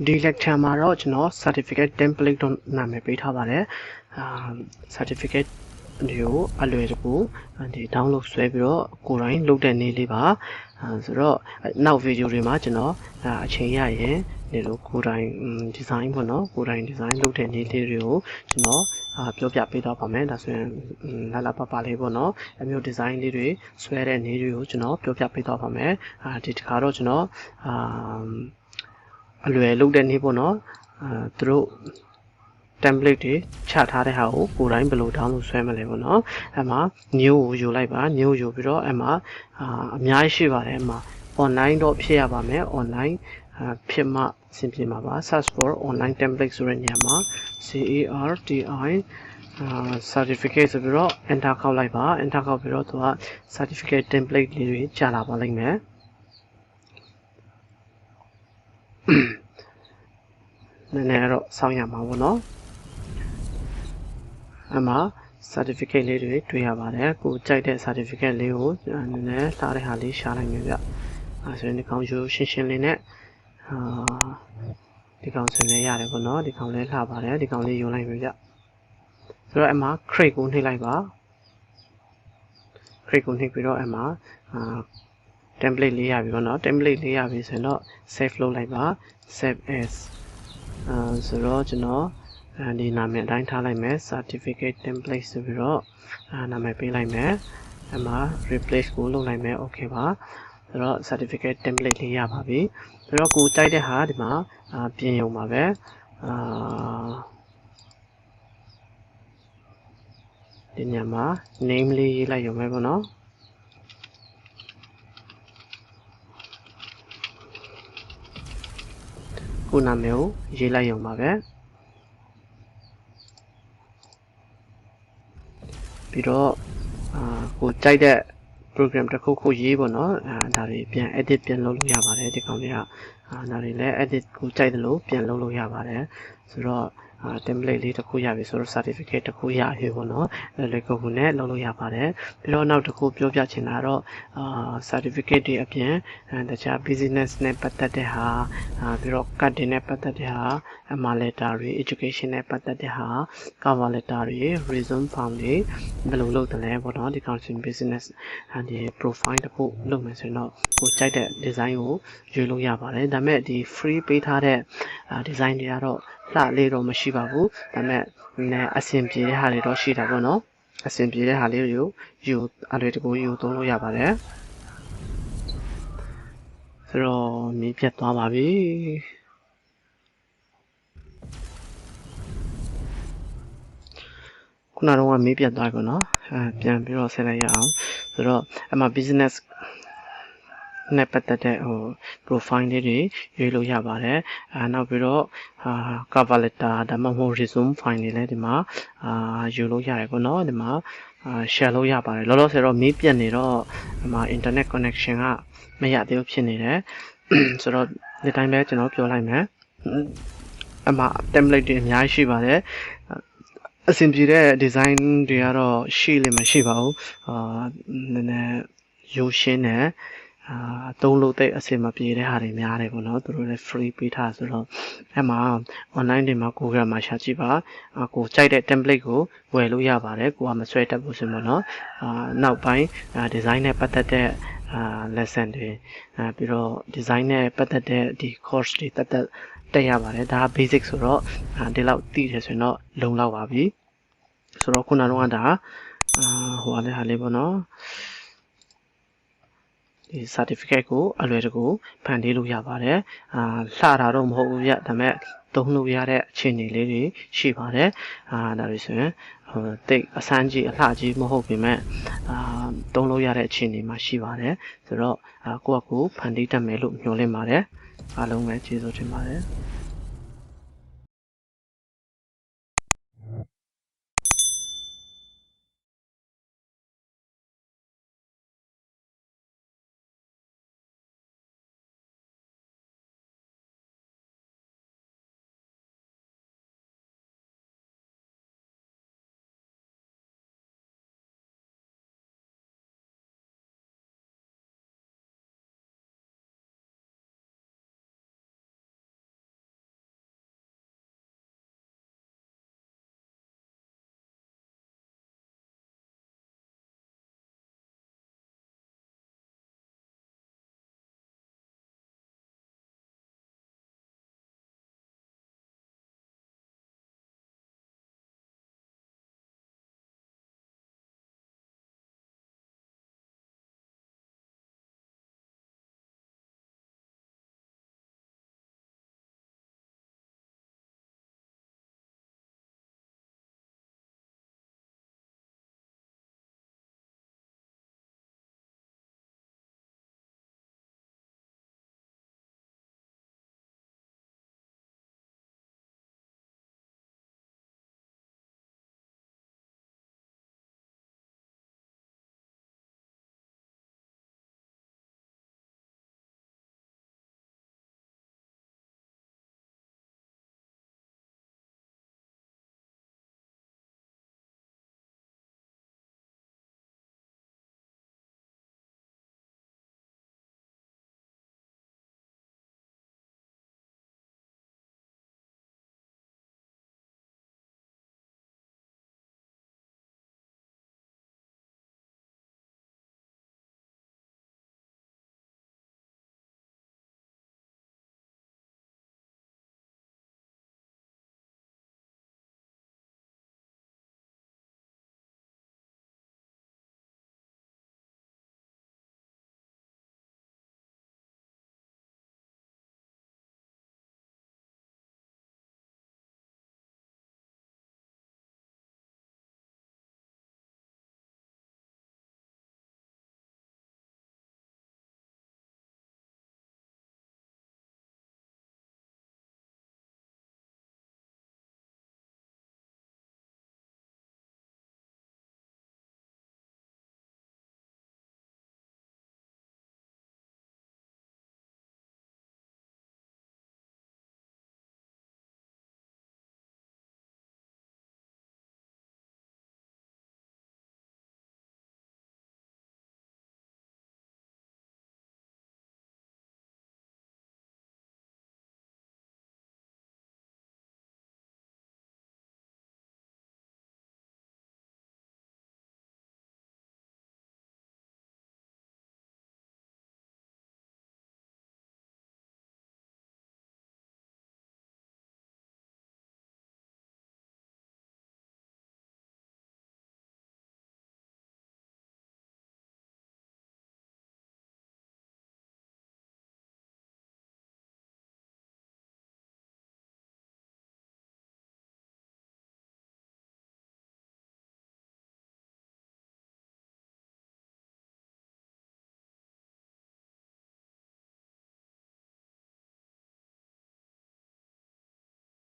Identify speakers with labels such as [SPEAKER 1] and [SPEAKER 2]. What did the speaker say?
[SPEAKER 1] ဒီ lecture မှာတော့ကျွန်တော် certificate template တော့နာမည်ပေးထားပါတယ်certificate တွေကိုအလွယ်တကူဒီ download ဆွဲပြီးတော့ကိုယ်တိုင်လုပ်တဲ့နည်းလေးပါဆိုတော့နောက် video တွေမှာကျွန်တော်အချိန်ရရင်ဒီလိုကိုယ်တိုင် design ပေါ့နော်ကိုယ်တိုင် design လုပ်တဲ့နည်းလေးတွေကိုကျွန်တော်ပြောပြပေးတော့ပါမယ်ဒါဆိုရင်လာပလေးပေါ့နော်အမျိုး design လေးတွေဆွဲတဲ့နည်းတွေကိုကျွန်တော်ပြောပြပေးတော့ပါမယ်ဒီတစ်ခါတော့ကျွန်တော်အလွယ်လုပ်တဲ့နည်းပေါ့နော်သူတို့ template တွေချထားတဲ့ဟာကိုကိုယ်တိုင်ဘယ်လို download ဆွဲမလဲပေါ့နော်အဲ့မှာ new ကိုယူလိုက်ပါ new ယူပြီးတော့အဲ့မှာအများကြီးရှိပါတယ်အဲ့မှာ online တော့ဖြစ်ရပါမယ် online ဖြစ်မှအဆင်ပြေမှာပါ search for online template ဆိုတဲ့နေရာမှာ CERTI certificate ဆိုပြီးတော့ enter ခောက်လိုက်ပါ enter ခောက်ပြီးတော့သူက certificate template လေးတွေကြာလာပါလိမ့်မယ်နည်းနည်းတော့စောင့်ရမှာပေါ့နော်အမှ certificate လေးတွေတွေ့ရပါတယ်ကိုကြိုက်တဲ့ certificate လေးကိုနည်းနည်းလှတဲ့ဟာလေးရှာလိုက်မယ်ဗျအဲဆိုရင်ဒီကောင်ရိုးရှင်းရှင်းလေးနဲ့ဒီကောင်ဆိုလည်းရတယ်ပေါ့နော်ဒီကောင်လည်းလှပါတယ်ဒီကောင်လေးယူလိုက်မယ်ဗျဆိုတော့အမှ create ကိုနှိပ်လိုက်ပါ create ကိုနှိပ်ပြီးတော့အမှtemplate လေးရပြီပေါ့နော် template လေးရပြီဆိုရင်တော့ save လုပ်လိုက်ပါ save as ဆိုတော့ကျွန်တော်ဒီနာမည်အတိုင်းထားလိုက်မယ် certificate template ဆိုပြီးတော့နာမည်ပေးလိုက်မယ်အမှ replace ကိုလုပ်လိုက်မယ် okay ပါဆိုတော့ certificate template လေးရပါပြီဆိုတော့ကိုကြိုက်တဲ့ဟာဒီမှာပြင်ရုံပါပဲဒီညမှာ name လေးရေးလိုက်ရုံပဲပေါ့နော်ကိုနာမည်ကိုရေးလိုက်ရုံပါပဲပြီးတော့ကိုကြိုက်တဲ့ program တစ်ခုခုရေးပေါ့နော်ဒါတွေပြန် edit ပြန်လုပ်လို့ရပါတယ်ဒီကောင်တွေကဒါတွေလည်း edit ကိုကြိုက်တယ်လို့ပြန်လုပ်လို့ရပါတယ်ဆိုတော့template လေးတစ်ခုရပြီဆိုတော့ certificate တစ်ခုရပြီပေါ့နော်လေကိုကိုနဲ့လုပ်လို့ရပါတယ်ပြီးတော့နောက်တစ်ခုပြောပြချင်တာတော့ certificate တွေအပြင်တခြား business နဲ့ပတ်သက်တဲ့ဟာပြီးတော့ card တွေနဲ့ပတ်သက်တဲ့ဟာ MR letter တွေ education နဲ့ပတ်သက်တဲ့ဟာ cover letter တွေ resume form တွေဘယ်လိုလုပ်တယ်လဲပေါ့နော်ဒီ counseling business ဒီ profile တစ်ခုလုပ်မယ်ဆိုရင်တော့ကိုကြိုက်တဲ့ design ကိုရွေးလို့ရပါတယ်ဒါပေမဲ့ဒီ free ပေးထားတဲ့ design တွေကတော့လှလေးတော့မရှိပါဘူးဒါပေမဲ့အဆင်ပြေတဲ့ဟာတွေတော့ရှိတာပေါ့နော်အဆင်ပြေတဲ့ဟာလေးတွေကိုယူအလွယ်တကူယူသုံးလို့ရပါတယ်ဆိုတော့မီးပြတ်သွားပါပြီခုနကတော့မီးပြတ်သွားပြီပေါ့နော်ပြန်ပြီးတော့ဆက်လိုက်ရအောင်ဆိုတော့အမှ businessနဲ့ပတ်သက်တဲ့profile လေးတွေရွေးလို့ရပါတယ်နောက်ပြီးတော့cover letter ဒါမှမဟုတ် resume file တွေလည်းဒီမှာယူလို့ရတယ်ပေါ့နော်ဒီမှာ share လို့ရပါတယ်လောလောဆယ်တော့မီးပြတ်နေတော့ဒီမှာ internet connection ကမရသေးဘူးဖြစ်နေတယ်ဆိုတော့ဒီတိုင်းပဲကျွန်တော်ပြောလိုက်မယ်အမှ template တွေအများကြီးရှိပါတယ်အဆင်ပြေတဲ့ design တွေကတော့ရှိလိမ့်မရှိပါဘူးနည်းနည်းရိုးရှင်းတယ်သုံးလို့တဲ့အဆင်မပြေတဲ့ဟာတွေများတယ်ပေါ့နော်သူတို့လည်း free ပေးထားဆိုတော့အဲ့မှာ online တွေမှာ Google မှာရှာကြည့်ပါကိုကြိုက်တဲ့ template ကိုဝယ်လို့ရပါတယ်ကိုကမဆွဲတတ်ဘူးဆိုတော့နော်နောက်ပိုင်း design နဲ့ပတ်သက်တဲ့lesson တွေပြီးတော့ design နဲ့ပတ်သက်တဲ့ဒီ course တွေတက်ရပါတယ်ဒါ basic ဆိုတော့ဒီလောက်သိတယ်ဆိုရင်တော့လုံလောက်ပါပြီဆိုတော့ခုနကတော့ဒါဟိုဟာလေးပေါ့နော်ဒီ certificate ကိုအလွယ်တကူဖန်တီးလို့ရပါတယ်လှတာတော့မဟုတ်ဘူးဗျဒါပေမဲ့သုံးလို့ရတဲ့အခြေအနေလေးတွေရှိပါတယ်ဒါတွေဆိုရင်တိတ်အဆန်းကြီးအလှကြီးမဟုတ်ပေမဲ့သုံးလို့ရတဲ့အခြေအနေမှာရှိပါတယ်ဆိုတော့ကိုယ့်အကူဖန်တီးတတ်မယ်လို့မျှော်လင့်ပါတယ်အားလုံးပဲကျေးဇူးတင်ပါတယ်